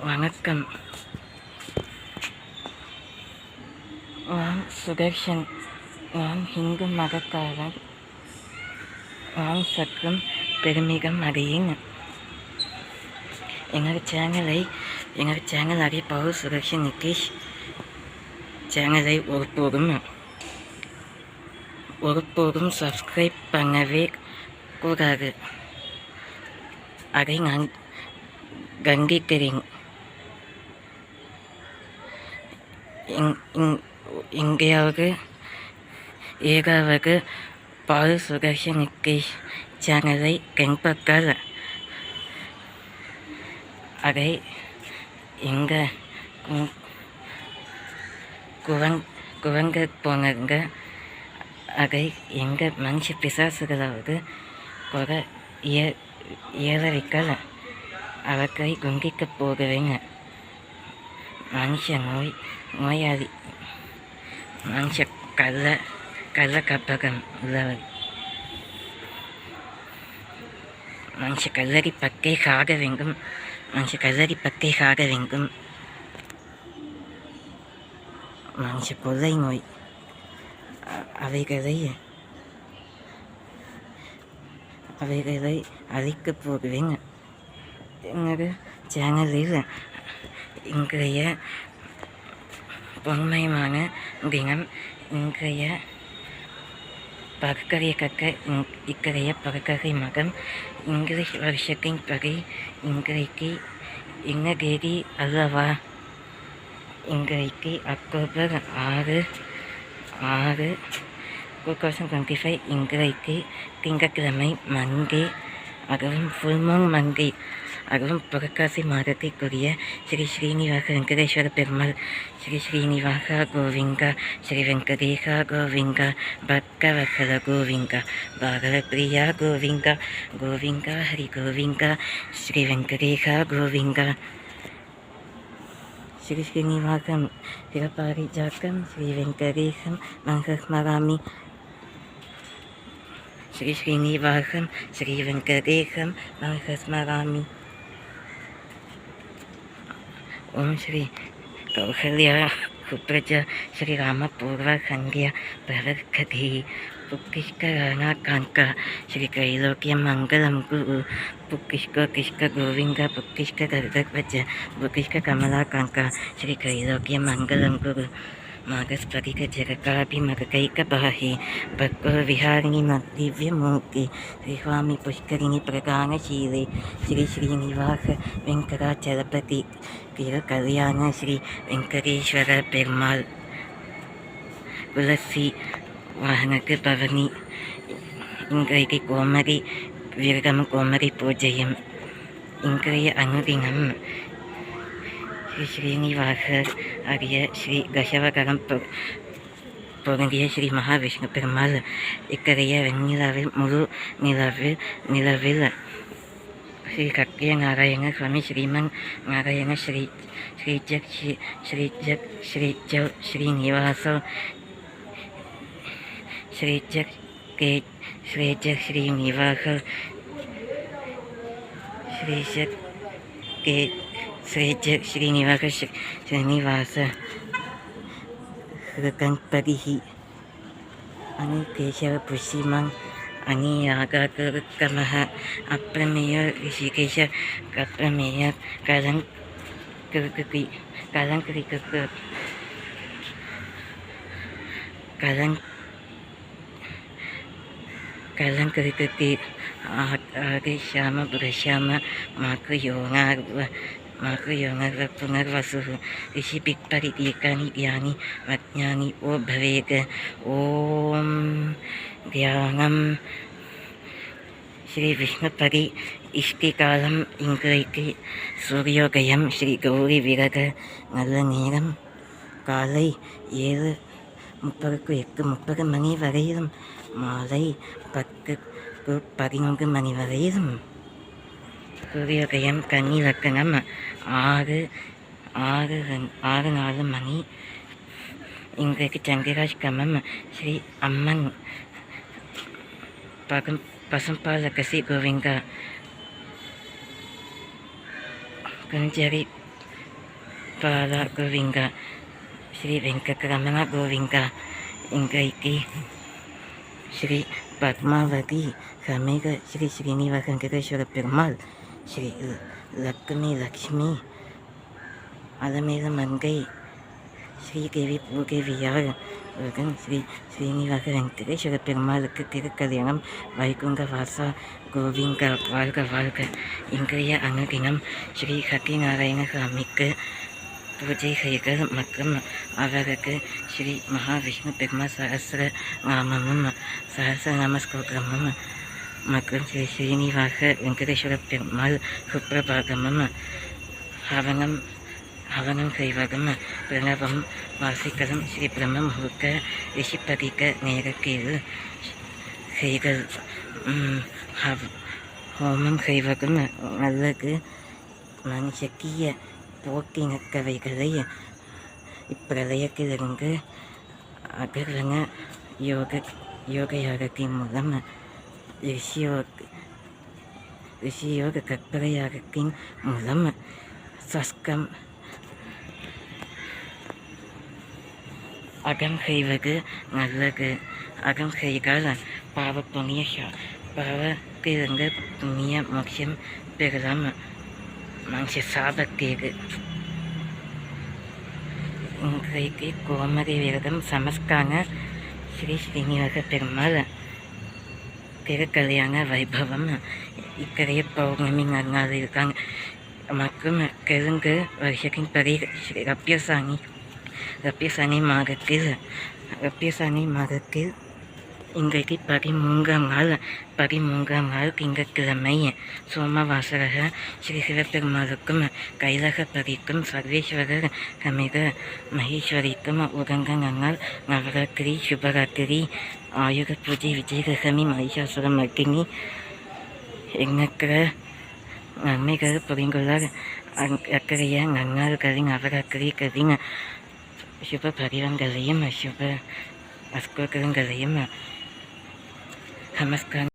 வணக்கம். நான் சுதர்ஷன். நான் இந்து மதக்காரன். நான் சற்றும் பெருமிதம் அடையேன். எங்கள் சேனல் அறிவிப்பாளர் சுதர்ஷன் நிதிஷ் சேனலை ஒருபோதும் சப்ஸ்கிரைப் பண்ணவே கூடாது. அதை நான் கண்டிக்கிறேன். எங்கேயாவது ஏதாவது பால் சுதர்ஷன் நிதிஷ் சேனலை கண்பட்டால் அதை எங்கள் குரங்க போனங்க அதை எங்கள் மனுஷ பிசாசுகளாவது கூட ஏறவிக்கல அவற்றை குங்கிக்கப் போகிறேங்க. மனுஷ நோயாளி, மனுஷ கள்ள கப்பகம் உள்ளவர், மனுஷ கல்லறி பக்கை காக வேண்டும், மனுஷ கல்லறி பக்கை காக வேண்டும். மனுஷ கொள்ளை நோய் அவைகளை அழிக்கப் போகிறேன். எங்கள் சேனலில் இன்றைய பொன்மையான தினம், இன்றைய பகக்கரை கற்க இக்கரைய பகக்கரை மகம் இங்கிலீஷ் வருஷத்தின் பகை இன்றைக்கு என்ன தேதி அல்லவா? இன்றைக்கு அக்டோபர் 6, 2025. இன்றைக்கு திங்கட்கிழமை, மங்கை, அதுவும் ஃபுல்மூன் மங்கை, அதுவும் புரட்டாசி மாதத்திற்குரிய ஸ்ரீ ஸ்ரீனிவாச வெங்கடேஸ்வர பெருமாள், ஸ்ரீ ஸ்ரீனிவாச கோவிங்கா, ஸ்ரீ வெங்கடேஷ கோவிங்கா, பக்தவத்சல கோவிங்கா, பாரதப்பிரியா கோவிங்கா, கோவிங்கா ஹரி கோவிங்கா, ஸ்ரீ வெங்கடேஷ கோவிங்கா. ஸ்ரீ ஸ்ரீனிவாசம் சிவபாரிஜாக்கம் ஸ்ரீ வெங்கடேசம் மங்கஸ்மராமி. ஸ்ரீ ஸ்ரீனிவாசம் ஸ்ரீ வெங்கடேசம் மங்கஸ்மராமி. ஓம் ஸ்ரீ கௌசல்யா சுப்ரஜா ஸ்ரீ ராமபூர்வ சந்தியா பிரவர்கதி புக்கிஷ்கராணாகாங்கா ஸ்ரீ கைலோக்கிய மங்களம் குரு புக்கிஷ்க கோவிங்கா புக்கிஷ்க கர்கத்வஜ புக்கிஷ்க கமலாகாங்கா ஸ்ரீ கைலோக்கிய மங்களம் குரு மாகஸ்பதிக ஜககாபிமகைக பாஹி பக்வ விஹாரிணி திவ்யமூர்த்தி ஸ்ரீ சுவாமி புஷ்கரிணி பிரதானசீலே ஸ்ரீ ஸ்ரீனிவாச வெங்கடாச்சலபதி திரு கல்யாண ஸ்ரீ வெங்கடேஸ்வர பெருமாள் துளசி வாகனக்கு பவனி. இன்றைக்கு கோமரி விரதம், கோமரி பூஜையும். இன்றைய அனுதினம் ஸ்ரீ ஸ்ரீனிவாசர் அரிய ஸ்ரீ தசவகரம் பொருந்திய ஸ்ரீ மகாவிஷ்ணு பெருமாள் இக்கரைய வெண்ணிலாவில் முழு நிலவில் ஸ்ரீ கக்கிய நாராயண சுவாமி ஸ்ரீமன் நாராயண ஸ்ரீஜக் ஸ்ரீனிவாச ஸ்ரீஜக் ஸ்ரீனிவாச ஸ்ரீஜக் ஸ்ரீனிவாச गणपतिः अनि केशव पुष्यमान् अनि यागाकमः अप्रमेय ऋषिकेश अप्रमेय कलङ्कृति आदिश्याम बुधश्याम मातृयोगः पुनर्वसुः ऋषिभिक्परिदीकानि ध्यानि वज्ञानि ओ भवेत्. ॐ ध्यानं श्री विष्णुपरि इष्टिकालं इन्றைக்கு சூரியோதயம் ஸ்ரீ கௌரி விரத நல்ல நேரம் காலை 7:30 8:30 மணி வரையிலும், மாலை 10-11 மணி வரையிலும். சூரியோதயம் கன்னி லக்னம் 6:04 மணி. இன்றைக்கு சந்திராஷ்டமம். ஸ்ரீ அம்மன் பசும்பாலகசி கோவிங்கா குஞ்சரி பாலா கோவிந்தா, ஸ்ரீ வெங்கட்ரமண கோவிந்தா. இன்றைக்கு ஸ்ரீ பத்மாவதி சமேத ஸ்ரீ ஸ்ரீனிவாச வெங்கடேஸ்வர பெருமாள், ஸ்ரீ லக்ஷ்மி அலமேல மங்கை ஸ்ரீதேவி பூதேவியார் உடன் ஸ்ரீ ஸ்ரீனிவாச வெங்கடேஸ்வர பெருமாளுக்கு திருக்கல்யாணம். வைகுண்ட வாசா கோவிந்தா வாழ்க வாழ்க. இன்றைய அனுதினம் ஸ்ரீ சத்யநாராயண சுவாமிக்கு பூஜைகள் மற்றும் அவருக்கு ஸ்ரீ மகாவிஷ்ணு பெருமாள் சஹஸ்ர நாமமும் சஹஸ்ரநாம ஸ்தோத்திரமும் மற்றும் ஸ்ரீ ஸ்ரீனிவாச வெங்கடேஸ்வர பெருமாள் சுப்பிரபாதமும் ஹவனம் செய்வதும் பிரணவம் வாசிக்கலும் ஸ்ரீ பிரம்ம முகூர்த்த ரிஷிபதிக்க நேரத்தில் செய்தல் ஹோமம் செய்வதும் நல்லது. மனுஷக்கிய போக்கினக்கவைகளை இப்பிரளயத்திலிருந்து அகலன யோகயாகத்தின் மூலம் ரிஷியோக கற்பரையாகத்தின் மூலம் சஸ்கம் அகம் செய்வது நல்லது. அகம் செய்தால் பாவத்திலிருந்து புண்ணிய மோட்சம் பெறலாம். மனுஷ சாபத்தேது. இன்றைக்கு கோமதி விரதம் சமஸ்கான ஸ்ரீ ஸ்ரீனிவாச பெருமாள் திருக்கல்யாண வைபவம் இக்கரைய பௌர்ணமி நாள் இருக்காங்க. மற்றும் தெலுங்கு வருஷத்தின் படி ரப்பியசானி மாதத்தில் இன்றைக்கு 13ஆம் நாள் திங்கட்கிழமை சோமவாசரக ஸ்ரீ சிவபெருமாளுக்கும் கைலாசபதிக்கும் சர்வேஸ்வரர் சமேத மகேஸ்வரிக்கும் உகந்த நன்னாள். நவராத்திரி, சுபராத்திரி, ஆயுத பூஜை, விஜயதசமி, மகிஷாசுர மர்த்தினி எண்ணற்ற நன்மைகள் புரிந்துள்ளார். அக்கறைய நன்னாள்களின் நவராத்திரிகளின் சுப பரிவங்களையும் சுப அஸ்கோகங்களையும் நமஸ்காரம்.